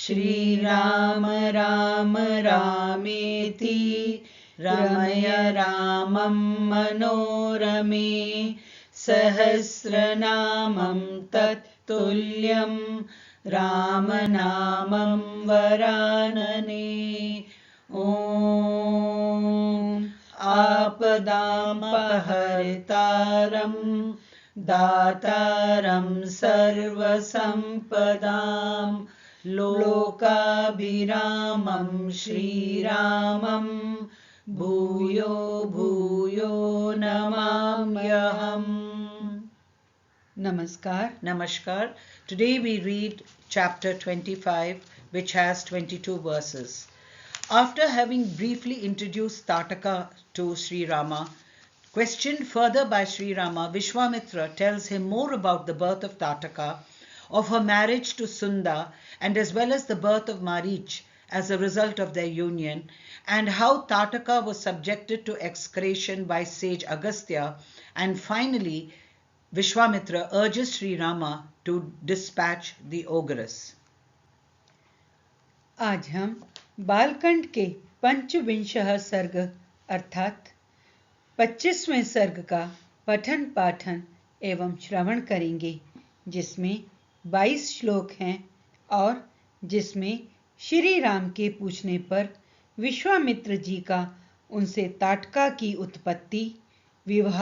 श्रीराम राम रामेति रमय रामं मनोरमे सहस्रनामं तत्तुल्यं रामनामं वरानने। ॐ आपदामपहर्तारं दातारं सर्वसम्पदां लोकाभिरामं श्रीरामं भूयो भूयो नमाम्यहम्। Namaskar. Today we read chapter 25, which has 22 verses. After having briefly introduced Tataka to Sri Rama, questioned further by Sri Rama, Vishwamitra tells him more about the birth of Tataka, of her marriage to Sunda, and as well as the birth of Marich as a result of their union, and how Tataka was subjected to execration by sage Agastya, and finally Vishwamitra urges Sri Rama to dispatch the ogress. आज हम बालकांड के पंचविंशः सर्ग अर्थात 25वें सर्ग का पठन पाठन एवं श्रवण करेंगे, जिसमें 22 श्लोक हैं और जिसमें श्री राम के पूछने पर विश्वामित्र जी का उनसे ताटका की उत्पत्ति, विवाह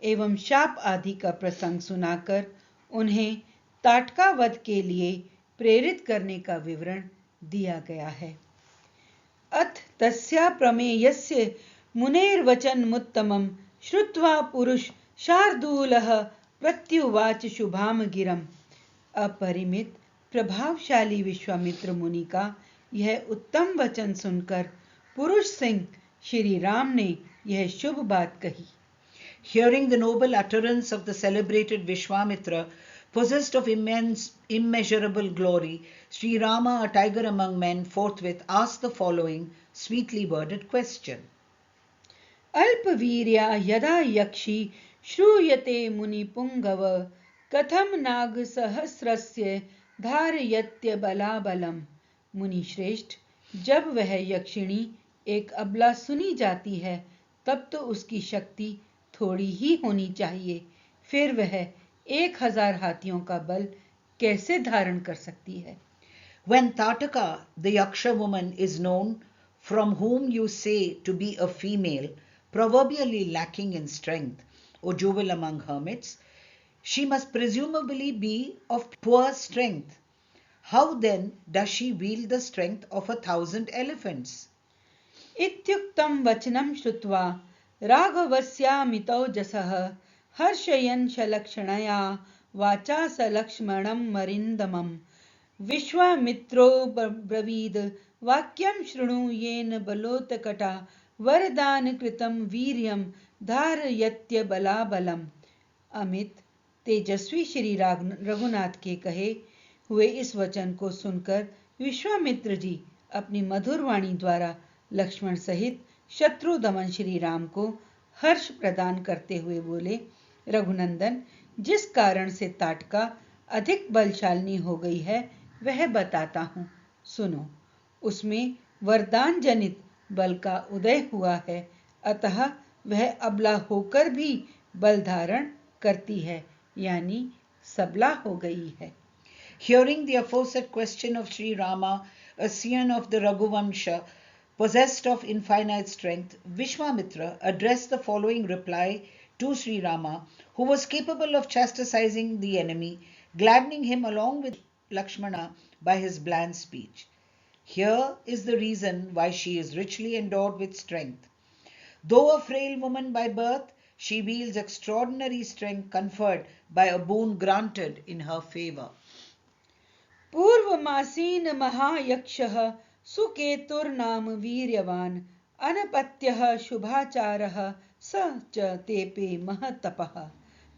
एवं शाप आदि का प्रसंग सुनाकर उन्हें ताटका वध के लिए प्रेरित करने का विवरण दिया गया है। अथ तस्या प्रमेयस्य मुनेर्वचनमुत्तमं श्रुत्वा पुरुष शार्दूलः प्रत्युवाच शुभाम गिरम। अपरिमित प्रभावशाली विश्वामित्र मुनि का यह उत्तम वचन सुनकर पुरुष सिंह श्री राम ने यह शुभ बात कही। Hearing the noble utterance of the celebrated Vishwamitra, possessed of immeasurable glory, Sri Rama, a tiger among men, forthwith asked the following sweetly worded question. अल्पवीर्या यदा यक्षी श्रूयते मुनिपुंगव कथम नाग सहस्रस्य धारयत्य बलाबलम। मुनि श्रेष्ठ, जब वह यक्षिणी एक अबला सुनी जाती है तब तो उसकी शक्ति थोड़ी ही होनी चाहिए, फिर वह 1000 हाथियों का बल कैसे धारण कर सकती है। When Tataka, the Yaksha woman, is known, from whom you say to be a female, proverbially lacking in strength, O jewel among hermits, she must presumably be of poor strength. How then does she wield the strength of 1,000 elephants? इत्युक्तं वचनं श्रुत्वा राघवस्यामितौजसः हर्षयन् सलक्षणया वाचा सलक्ष्मणं मरिन्दमम्। विश्वामित्रो ब्रवीद वाक्यं शृणु येन बलोत्कटा वरदान कृतं वीर्यं धारयत्य बलाबलम्। अमित तेजस्वी श्री रघुनाथ के कहे हुए इस वचन को सुनकर विश्वामित्र जी अपनी मधुर वाणी द्वारा लक्ष्मण सहित शत्रु दमन श्री राम को हर्ष प्रदान करते हुए बोले, रघुनंदन, जिस कारण से ताटका अधिक बलशालिनी हो गई है वह बताता हूँ, सुनो। उसमें वरदान जनित बल का उदय हुआ है, अतः वह अबला होकर भी बल धारण करती है, यानी सबला हो गई है। Hearing the aforesaid question of Sri Rama, a scion of the Raghuvamsha, possessed of infinite strength, Vishwamitra addressed the following reply to Sri Rama, who was capable of chastising the enemy, gladdening him along with Lakshmana by his bland speech. Here is the reason why she is richly endowed with strength. Though a frail woman by birth, she wields extraordinary strength conferred by a boon granted in her favor. पूर्वमासीन महायक्षः सुकेतुर्नाम वीर्यवान अनपत्यः शुभाचारः स च तेपे महतपः।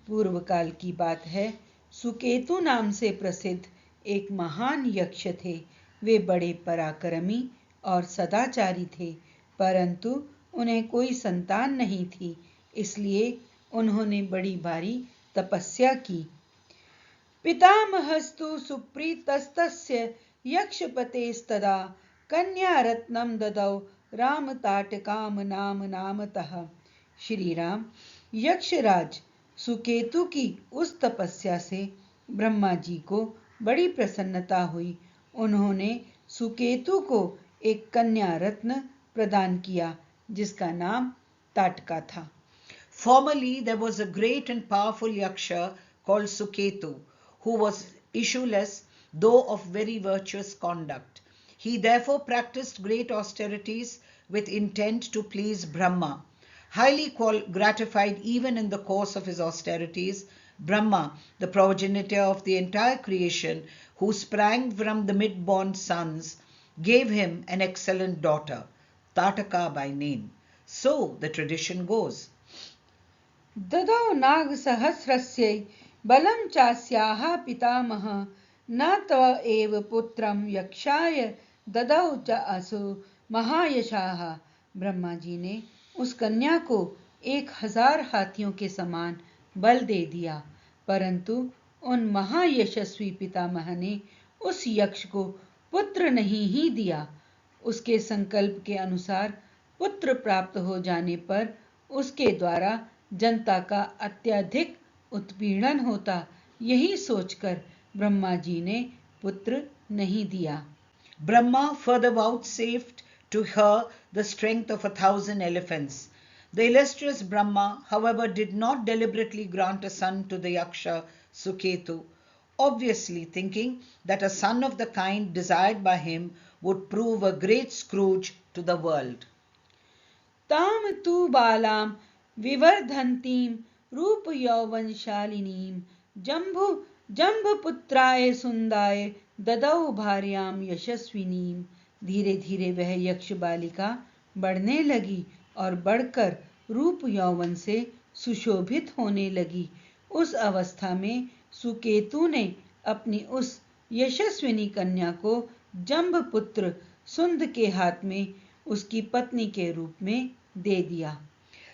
पूर्व काल की बात है, सुकेतु नाम से प्रसिद्ध एक महान यक्ष थे। वे बड़े पराक्रमी और सदाचारी थे, परंतु उन्हें कोई संतान नहीं थी, इसलिए उन्होंने बड़ी भारी तपस्या की। पितामहस्तु सुप्रीतस्तस्य यक्षपतेस्तदा कन्यारत्नं ददौ रामताटकाम नाम नामतः। श्री राम, यक्षराज सुकेतु की उस तपस्या से ब्रह्मा जी को बड़ी प्रसन्नता हुई। उन्होंने सुकेतु को एक कन्या रत्न प्रदान किया जिसका नाम ताटका था। Formerly, there was a great and powerful Yaksha called Suketu, who was issueless, though of very virtuous conduct. He therefore practiced great austerities with intent to please Brahma. Highly gratified even in the course of his austerities, Brahma, the progenitor of the entire creation, who sprang from the mid-born sons, gave him an excellent daughter, Tataka by name. So the tradition goes. ददौ नागसहस्रस्यै बलं चास्याः पितामहः न तव एव पुत्रं यक्षाय ददौ च असु महायशाः। ब्रह्मा जी ने उस कन्या को 1000 हाथियों के समान बल दे दिया, परंतु उन महायशस्वी पितामह ने उस यक्ष को पुत्र नहीं ही दिया। उसके संकल्प के अनुसार पुत्र प्राप्त हो जाने पर उसके द्वारा जनता का अत्यधिक उत्पीड़न होता, यही सोचकर ब्रह्मा जी ने पुत्र नहीं दिया। Brahma further vouchsafed to her the strength of 1,000 elephants. The illustrious Brahma, however, did not deliberately grant a son to the Yaksha Suketu, obviously thinking that a son of the kind desired by him would prove a great scourge to the world. ताम तु बालाम विवर्धन्तीं रूप यौवनशालिनीं जम्बुपुत्राय सुंदाय ददौ भार्याम यशस्विनीं। धीरे धीरे वह यक्ष बालिका बढ़ने लगी और बढ़कर रूप यौवन से सुशोभित होने लगी। उस अवस्था में सुकेतु ने अपनी उस यशस्विनी कन्या को जम्बपुत्र सुंद के हाथ में उसकी पत्नी के रूप में दे दिया।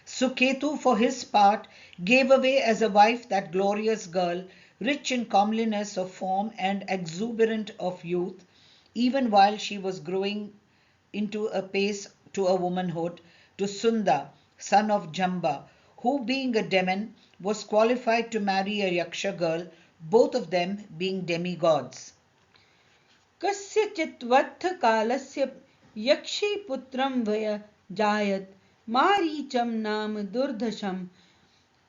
Suketu, for his part, gave away as a wife that glorious girl, rich in comeliness of form and exuberant of youth, even while she was growing into a pace to a womanhood, to Sunda, son of Jamba, who being a demon was qualified to marry a Yaksha girl, both of them being demigods. कस्यचित् कालस्य यक्षी पुत्रं वय जायत मारीचम नाम दुर्धशम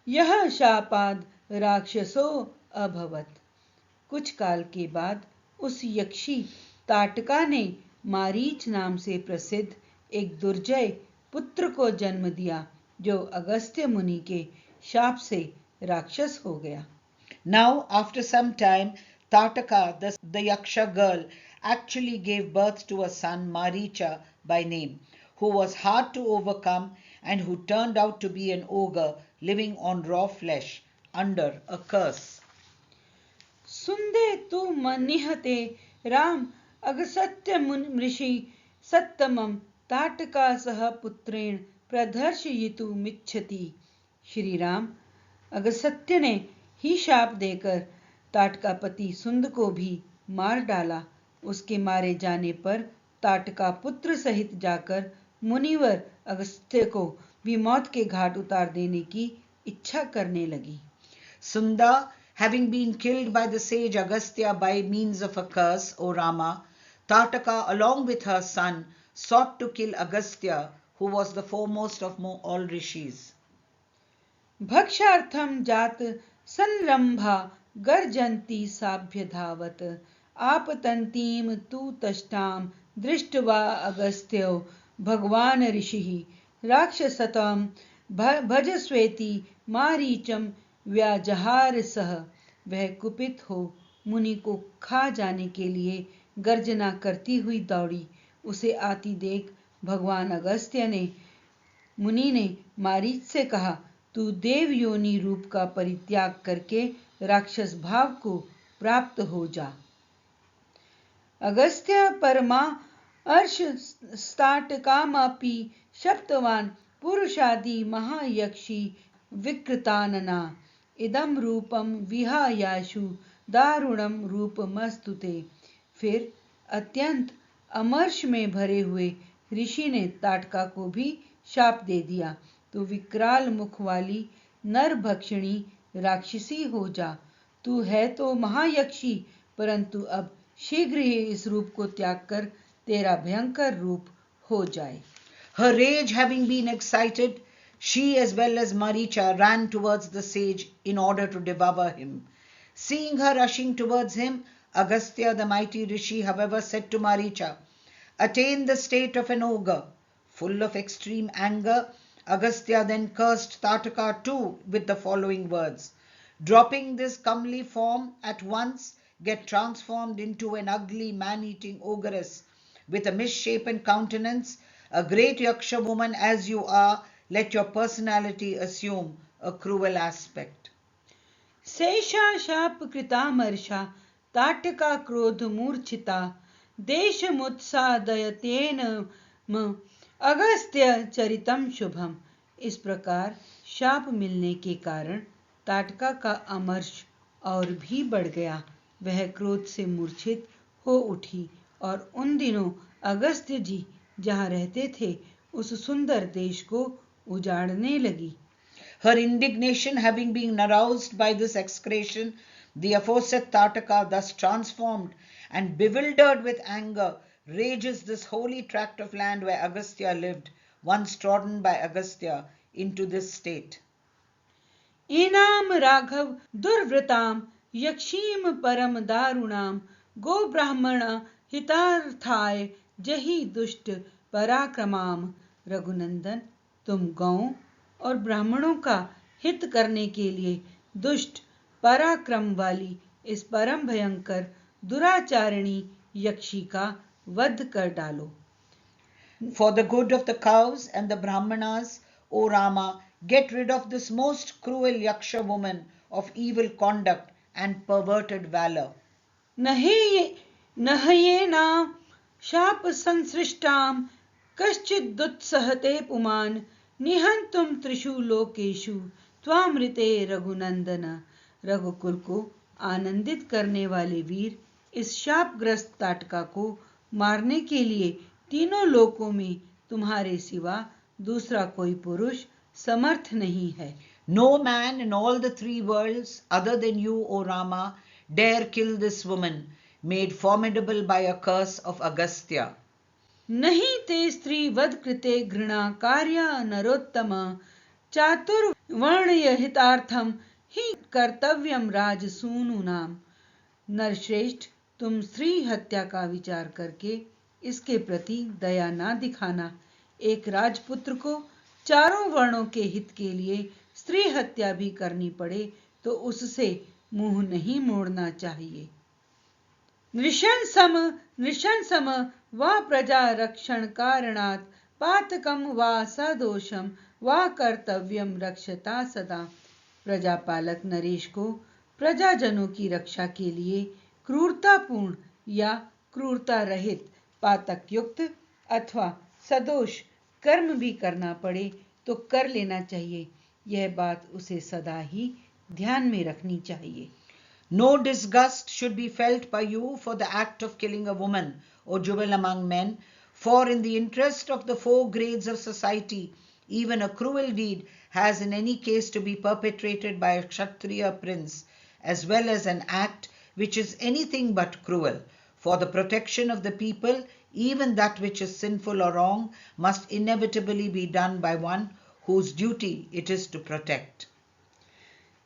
यह शापाद राक्षसो अभवत। कुछ काल के बाद उस यक्षी ताटका ने मारीच नाम से प्रसिद्ध एक दुर्जय पुत्र को जन्म दिया जो अगस्त्य मुनि के शाप से राक्षस हो गया। Now, after some time, Tataka, the Yaksha girl, actually gave birth to a son, Maricha by name, who was hard to overcome and who turned out to be an ogre living on raw flesh under a curse. सुंदे तु मनिहते राम अगसत्य ऋषि सत्तमम ताटका सह पुत्रेण प्रदर्शयितुमिच्छति। श्री राम, अगसत्य ने ही शाप देकर ताटका पति सुंद को भी मार डाला। उसके मारे जाने पर ताटका पुत्र सहित जाकर मुनिवर अगस्त्य को भी मौत के घाट उतार देने की इच्छा करने लगी। Sunda, having been killed by the sage Agastya by means of a curse, O Rama, Tataka along with her son sought to kill Agastya, who was the foremost of all rishis. भक्षार्थम जात संरंभा गर्जन्ति साभ्य धावत आपतंतीम तु तष्टाम दृष्ट्वा अगस्त्यो भगवान ऋषिः राक्षसताम भजस्वेति मारीचम व्याजहार सह। वह कुपित हो मुनि को खा जाने के लिए गर्जना करती हुई दौड़ी। उसे आती देख भगवान अगस्त्य ने मुनि ने मारीच से कहा, तू देव योनि रूप का परित्याग करके राक्षस भाव को प्राप्त हो जा। अगस्त्य परमा अर्ष स्ताटकामपि शप्तवान पुरुषादि महायक्षी विकृतानना इदम रूपम विहायाशु दारुणम रूपमस्तुते। फिर अत्यंत अमर्ष में भरे हुए ऋषि ने ताटका को भी शाप दे दिया, तू विकराल मुख वाली नरभक्षिणी राक्षसी हो जा। तू है तो महायक्षी, परंतु अब शीघ्र ही इस रूप को त्याग कर तेरा भयंकर रूप हो जाए। Her rage having been excited, she as well as Maricha ran towards the sage in order to devour him. Seeing her rushing towards him, Agastya the mighty rishi, however, said to Maricha, "Attain the state of an ogre." Full of extreme anger, Agastya then cursed Tataka too with the following words: "Dropping this comely form, at once get transformed into an ugly man-eating ogress with a misshapen countenance. A great Yaksha woman as you are, let your personality assume a cruel aspect." शेषा शाप कृतामर्षा ताटका क्रोध मूर्छिता देशमुत्सादयतेन अगस्त्य चरितम शुभम। इस प्रकार शाप मिलने के कारण ताटका का अमर्ष और भी बढ़ गया। वह क्रोध से मूर्छित हो उठी और उन दिनों अगस्त्य जी जहाँ रहते थे उस सुंदर देश को उजाड़ने लगी। Her indignation having been aroused by this execration, the aforesaid Tataka, thus transformed and bewildered with anger, rages this holy tract of land where Agastya lived, once trodden by Agastya, into this state. इनाम राघव दुर्वृताम यक्षीम परम दारुणाम गो ब्राह्मण हितार्थाय जही दुष्ट पराक्रमाम। रघुनंदन, तुम गौओं और ब्राह्मणों का हित करने के लिए दुष्ट पराक्रम वाली इस परम भयंकर दुराचारिणी यक्षी का वध कर डालो। For the good of the cows and the brahmanas, O Rama, get rid of this most cruel Yaksha woman of evil conduct and perverted valor. नहयेना शाप संसृष्टाम कश्चित् दुत्सहते पुमान निहंतुम त्रिषु लोकेषु त्वामृते रघुनंदन। रघुकुल को आनंदित करने वाले वीर, इस शापग्रस्त ताटका को मारने के लिए तीनों लोकों में तुम्हारे सिवा दूसरा कोई पुरुष समर्थ नहीं है। No man in all the three worlds other than you, O Rama, dare kill this woman, made formidable by a curse of Agastya. नहीं ते स्त्री वध कृते घृणा कार्य नरोत्तम चातुर्वर्ण्य हितार्थम ही कर्तव्यम राजसूनुनाम। नरश्रेष्ठ, तुम स्त्री हत्या का विचार करके इसके प्रति दया ना दिखाना। एक राजपुत्र को चारों वर्णों के हित के लिए स्त्री हत्या भी करनी पड़े तो उससे मुंह नहीं मोड़ना चाहिए। नृशंसम वा प्रजा रक्षण कारणात् पातकम वा सदोषम वा कर्तव्यम रक्षता सदा। प्रजापालक नरेश को प्रजाजनों की रक्षा के लिए क्रूरतापूर्ण या क्रूरता रहित पातक युक्त अथवा सदोष कर्म भी करना पड़े तो कर लेना चाहिए। यह बात उसे सदा ही ध्यान में रखनी चाहिए। No disgust should be felt by you for the act of killing a woman, O jewel among men, for in the interest of the four grades of society, even a cruel deed has in any case to be perpetrated by a Kshatriya prince, as well as an act which is anything but cruel. For the protection of the people, even that which is sinful or wrong must inevitably be done by one whose duty it is to protect.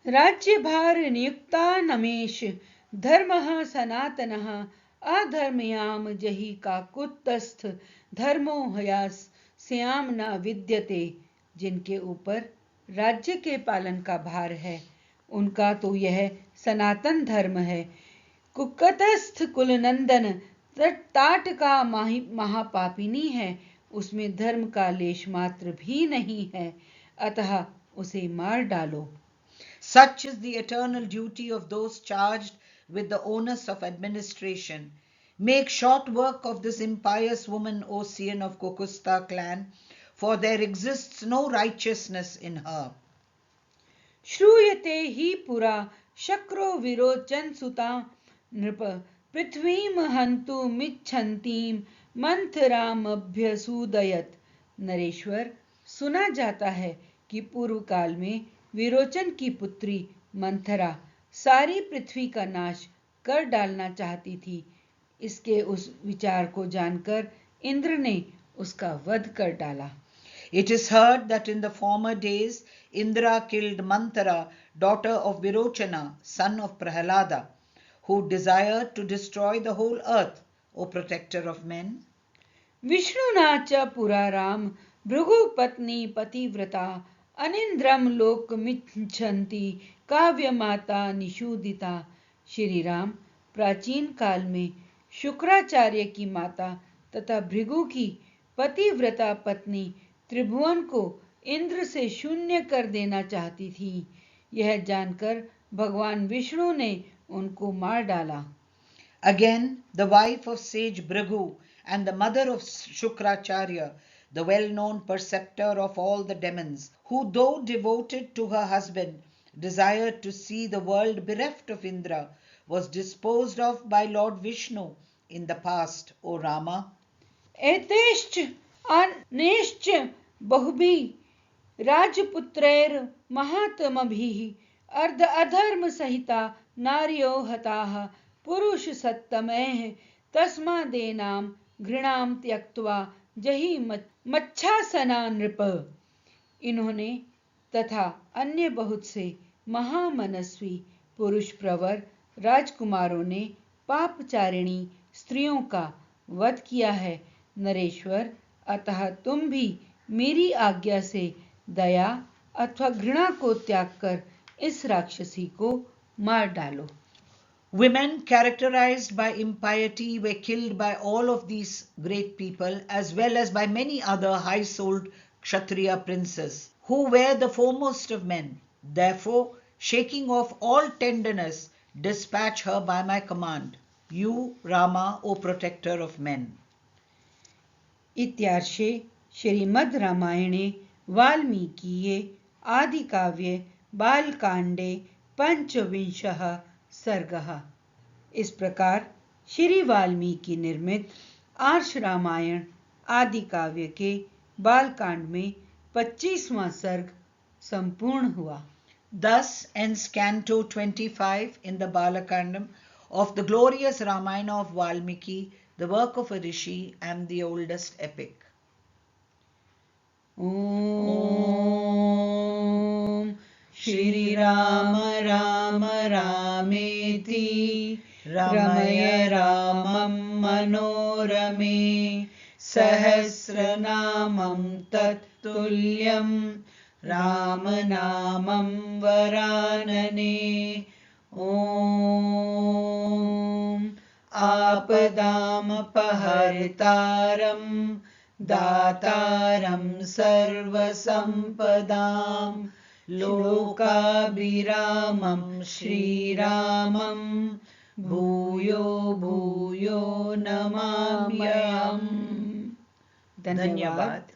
राज्यभार नियुक्ता नमेश धर्मः सनातनः अधर्मयाम जहि काकुत्स्थ धर्मो हयास्याम न विद्यते। जिनके ऊपर राज्य के पालन का भार है उनका तो यह सनातन धर्म है। कुकतस्थ कुलनंदन ताटका महापापिनी है, उसमें धर्म का लेश मात्र भी नहीं है, अतः उसे मार डालो। Such is the eternal duty of those charged with the onus of administration. Make short work of this impious woman, O Scion of Kokusta clan, for there exists no righteousness in her. श्रूयते ही पुरा शक्रो विरोचन सुता नृप पृथ्वीम हन्तु मिच्छन्तीम मंथरामभ्यसूदयत। नरेश्वर, सुना जाता है कि पूर्व काल में विरोचन की पुत्री मंथरा सारी पृथ्वी का नाश कर डालना चाहती थी। इसके उस विचार को जानकर इंद्र ने उसका वध कर डाला। It is heard that in the former days Indra killed Manthara, daughter of Virochana, son of Prahalada, who desired to destroy the whole earth, O protector of men. विष्णुना च पुरा राम भृगुपत्नी पतिव्रता अनिन्द्रम लोकमिच्छन्ति काव्यमाता निषूदिता। श्री राम प्राचीन काल में शुक्राचार्य की माता तथा भृगु की पतिव्रता पत्नी त्रिभुवन को इंद्र से शून्य कर देना चाहती थी। यह जानकर भगवान विष्णु ने उनको मार डाला। Again, the wife of sage Bhrigu and the mother of Shukracharya, the well-known preceptor of all the demons, who though devoted to her husband, desired to see the world bereft of Indra, was disposed of by Lord Vishnu in the past, O Rama. एतेश्च अनेश्च बहुभिः राजपुत्रैर् महात्मभिः अर्ध अधर्म सहिता नार्यो हताः पुरुष सत्तमैः तस्मादेनां घृणां त्यक्त्वा जहि मच्छासना नृप। इन्होंने तथा अन्य बहुत से महामनस्वी पुरुष प्रवर राजकुमारों ने पापचारिणी स्त्रियों का वध किया है। नरेश्वर, अतः तुम भी मेरी आज्ञा से दया अथवा घृणा को त्याग कर इस राक्षसी को मार डालो। Women characterized by impiety were killed by all of these great people, as well as by many other high-souled Kshatriya princes, who were the foremost of men. Therefore, shaking off all tenderness, dispatch her by my command. You, Rama, O protector of men. इत्यार्षे श्रीमद् रामायणे वाल्मीकीये आदिकाव्ये बालकांडे पंचविंशः सर्गः। इस प्रकार श्री वाल्मीकि निर्मित आर्ष रामायण आदि काव्य के बालकांड में 25वां सर्ग संपूर्ण हुआ। Thus ends Canto 25 in the Balakandam of the glorious Ramayana of Valmiki, the work of a rishi and the oldest epic. Om Shri Rama Rama Rameti Ramaya Ramam Manorame Sahasranamam Tattuliyam Ramanamam Varanane। Om आपदाम पहर्तारम दातारम सर्वसंपदाम लोकाभिरामं श्रीरामं भूयो भूयो नमाम्यहम्। धन्यवाद।